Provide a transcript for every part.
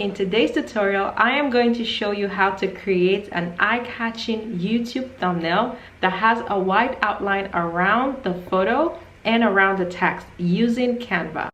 In today's tutorial, I am going to show you how to create an eye-catching YouTube thumbnail that has a white outline around the photo and around the text using Canva.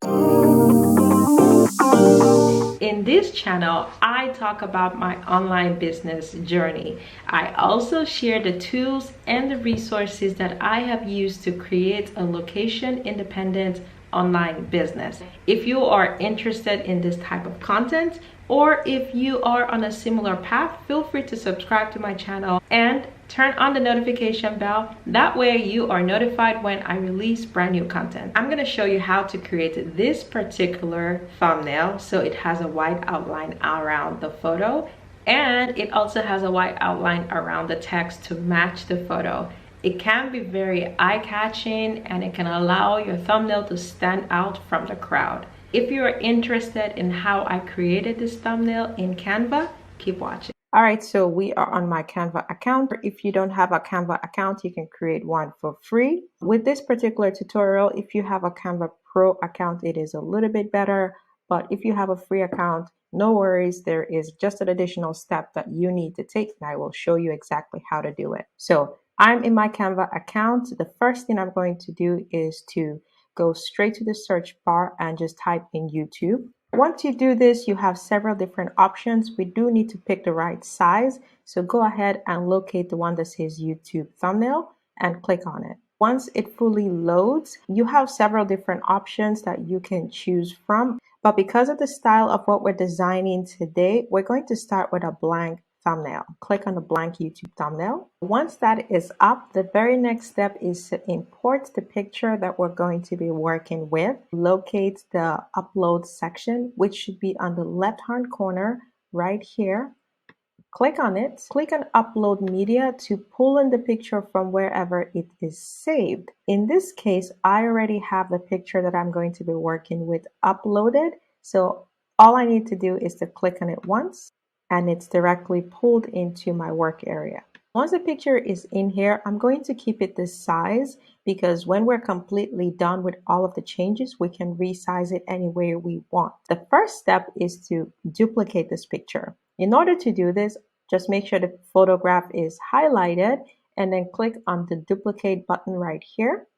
In this channel, I talk about my online business journey. I also share the tools and the resources that I have used to create a location-independent online business. If you are interested in this type of content, or if you are on a similar path, feel free to subscribe to my channel and turn on the notification bell. That way you are notified when I release brand new content. I'm going to show you how to create this particular thumbnail so it has a white outline around the photo, and it also has a white outline around the text to match the photo. It can be very eye-catching and it can allow your thumbnail to stand out from the crowd. If you are interested in how I created this thumbnail in Canva, keep watching. All right, so we are on my Canva account. If you don't have a Canva account, you can create one for free. With this particular tutorial, if you have a Canva Pro account, it is a little bit better. But if you have a free account, no worries. There is just an additional step that you need to take, and I will show you exactly how to do it. So I'm in my Canva account. The first thing I'm going to do is to go straight to the search bar and just type in YouTube. Once you do this, you have several different options. We do need to pick the right size. So go ahead and locate the one that says YouTube thumbnail and click on it. Once it fully loads, you have several different options that you can choose from. But because of the style of what we're designing today, we're going to start with a blank thumbnail. Click on the blank YouTube thumbnail. Once that is up, the very next step is to import the picture that we're going to be working with. Locate the upload section, which should be on the left-hand corner right here. Click on it. Click on upload media to pull in the picture from wherever it is saved. In this case, I already have the picture that I'm going to be working with uploaded. So all I need to do is to click on it once, and it's directly pulled into my work area. Once the picture is in here, I'm going to keep it this size because when we're completely done with all of the changes, we can resize it any way we want. The first step is to duplicate this picture. In order to do this, just make sure the photograph is highlighted and then click on the duplicate button right here.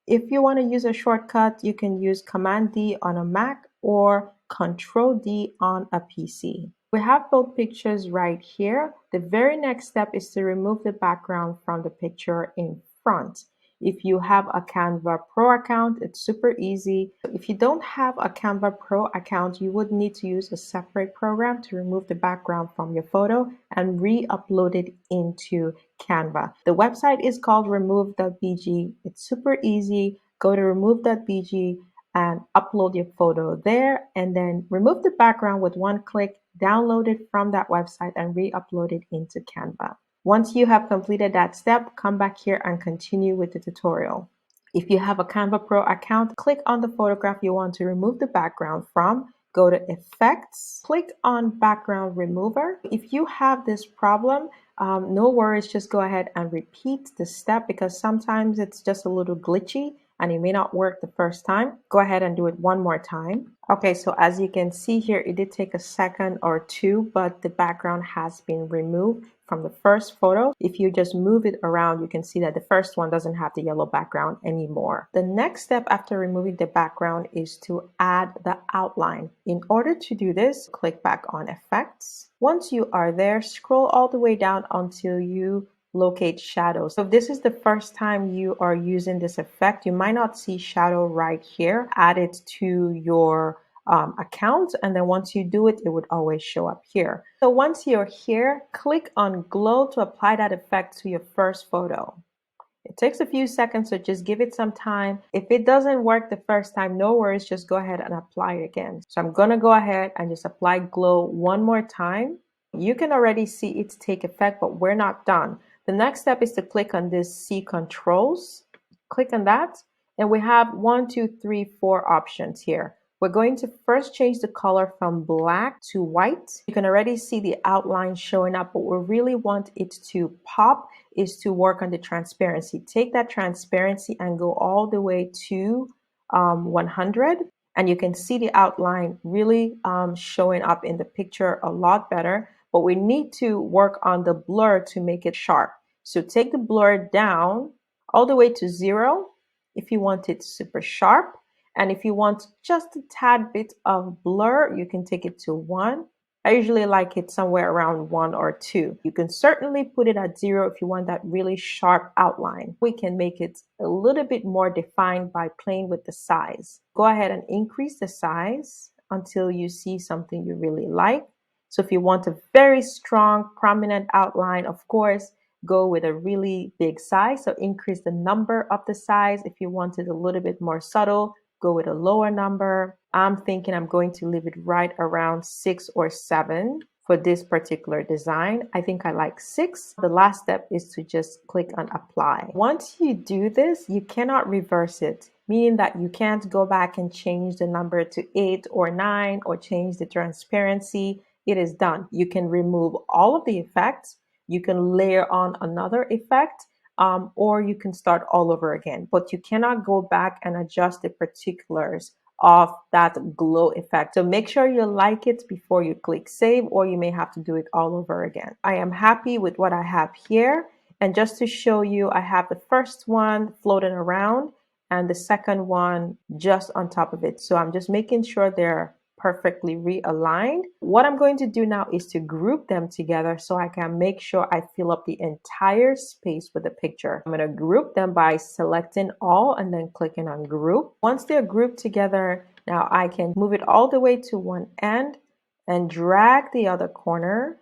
If you want to use a shortcut, you can use Command D on a Mac or Control D on a PC. We have both pictures right here. The very next step is to remove the background from the picture in front. If you have a Canva Pro account, it's super easy. If you don't have a Canva Pro account, you would need to use a separate program to remove the background from your photo and re-upload it into Canva. The website is called remove.bg. It's super easy. Go to remove.bg and upload your photo there, and then remove the background with one click, download it from that website and re-upload it into Canva. Once you have completed that step, come back here and continue with the tutorial. If you have a Canva Pro account, click on the photograph you want to remove the background from, go to Effects, click on Background Remover. If you have this problem, no worries, just go ahead and repeat the step because sometimes it's just a little glitchy and it may not work the first time. Go ahead and do it one more time. Okay, so as you can see here, it did take a second or two, but the background has been removed from the first photo. If you just move it around, you can see that the first one doesn't have the yellow background anymore. The next step after removing the background is to add the outline. In order to do this, click back on Effects. Once you are there, scroll all the way down until you locate shadows. So if this is the first time you are using this effect, you might not see shadow right here. Add it to your account, and then once you do it, it would always show up here. So once you're here, click on glow to apply that effect to your first photo. It takes a few seconds, so just give it some time. If it doesn't work the first time, no worries, just go ahead and apply it again. So I'm gonna go ahead and just apply glow one more time. You can already see it take effect, but we're not done. The next step is to click on this See Controls. Click on that, and we have 1, 2, 3, 4 options here. We're going to first change the color from black to white. You can already see the outline showing up, but we really want it to pop is to work on the transparency. Take that transparency and go all the way to 100. and you can see the outline really showing up in the picture a lot better. But we need to work on the blur to make it sharp. So take the blur down all the way to 0 if you want it super sharp. And if you want just a tad bit of blur, you can take it to 1. I usually like it somewhere around 1 or 2. You can certainly put it at 0 if you want that really sharp outline. We can make it a little bit more defined by playing with the size. Go ahead and increase the size until you see something you really like. So if you want a very strong, prominent outline, of course, go with a really big size. So increase the number of the size. If you want it a little bit more subtle, go with a lower number. I'm thinking I'm going to leave it right around 6 or 7 for this particular design. I think I like 6. The last step is to just click on apply. Once you do this, you cannot reverse it, meaning that you can't go back and change the number to 8 or 9 or change the transparency. It is done. You can remove all of the effects. You can layer on another effect. Or you can start all over again, but you cannot go back and adjust the particulars of that glow effect. So make sure you like it before you click save, or you may have to do it all over again. I am happy with what I have here. And just to show you, I have the first one floating around and the second one just on top of it. So I'm just making sure they're perfectly realigned. What I'm going to do now is to group them together so I can make sure I fill up the entire space with the picture. I'm going to group them by selecting all and then clicking on group. Once they're grouped together, now I can move it all the way to one end and drag the other corner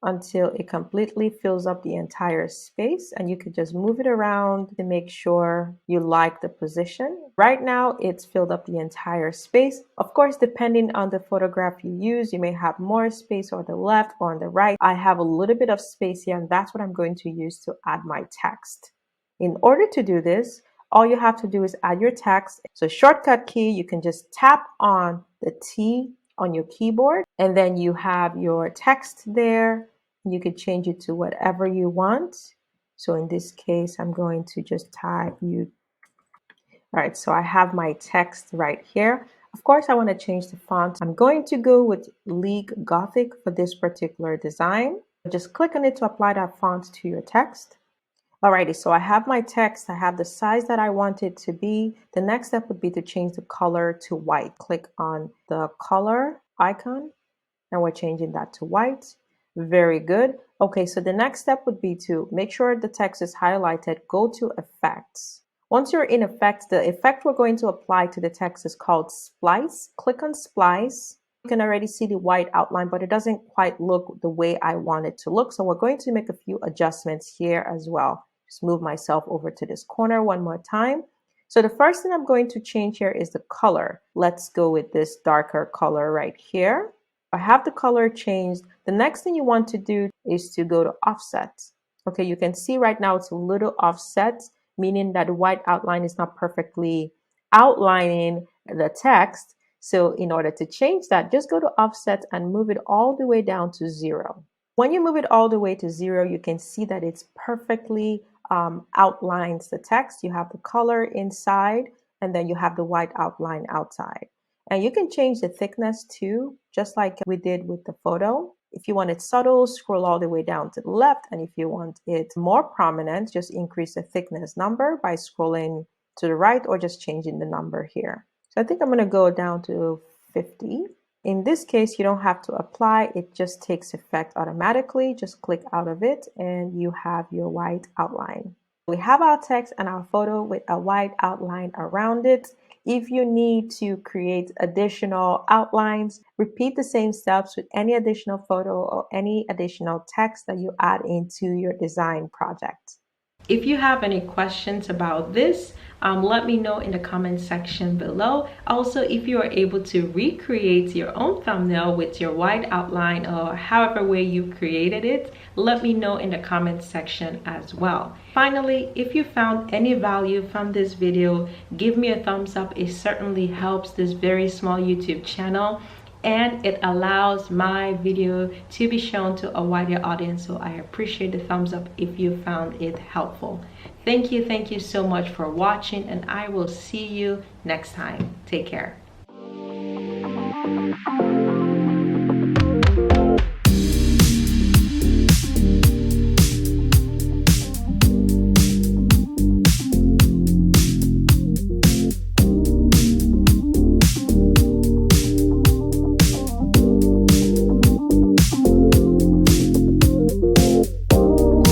until it completely fills up the entire space, and you could just move it around to make sure you like the position. Right now it's filled up the entire space. Of course, depending on the photograph you use, you may have more space on the left or on the right. I have a little bit of space here, and that's what I'm going to use to add my text. In order to do this, all you have to do is add your text. So shortcut key, you can just tap on the T on your keyboard, and then you have your text there. You could change it to whatever you want. So in this case, I'm going to just type you. All right, so I have my text right here. Of course, I want to change the font. I'm going to go with League Gothic for this particular design. Just click on it to apply that font to your text. Alrighty, so I have my text. I have the size that I want it to be. The next step would be to change the color to white. Click on the color icon, and we're changing that to white. Very good. Okay, so the next step would be to make sure the text is highlighted. Go to effects. Once you're in effects, the effect we're going to apply to the text is called splice. Click on splice. You can already see the white outline, but it doesn't quite look the way I want it to look. So we're going to make a few adjustments here as well. Just move myself over to this corner one more time. So the first thing I'm going to change here is the color. Let's go with this darker color right here. I have the color changed. The next thing you want to do is to go to offset. Okay, you can see right now it's a little offset, meaning that the white outline is not perfectly outlining the text. So in order to change that, just go to offset and move it all the way down to 0. When you move it all the way to 0, you can see that it's perfectly outlines the text. You have the color inside, and then you have the white outline outside. And you can change the thickness too, just like we did with the photo. If you want it subtle, scroll all the way down to the left. And if you want it more prominent, just increase the thickness number by scrolling to the right or just changing the number here. So I think I'm going to go down to 50. In this case, you don't have to apply. It just takes effect automatically. Just click out of it and you have your white outline. We have our text and our photo with a white outline around it. If you need to create additional outlines, repeat the same steps with any additional photo or any additional text that you add into your design project. If you have any questions about this, let me know in the comment section below. Also, if you are able to recreate your own thumbnail with your white outline or however way you created it, let me know in the comment section as well. Finally, if you found any value from this video, give me a thumbs up. It certainly helps this very small YouTube channel, and it allows my video to be shown to a wider audience. So I appreciate the thumbs up if you found it helpful. Thank you so much for watching, and I will see you next time. Take care. you.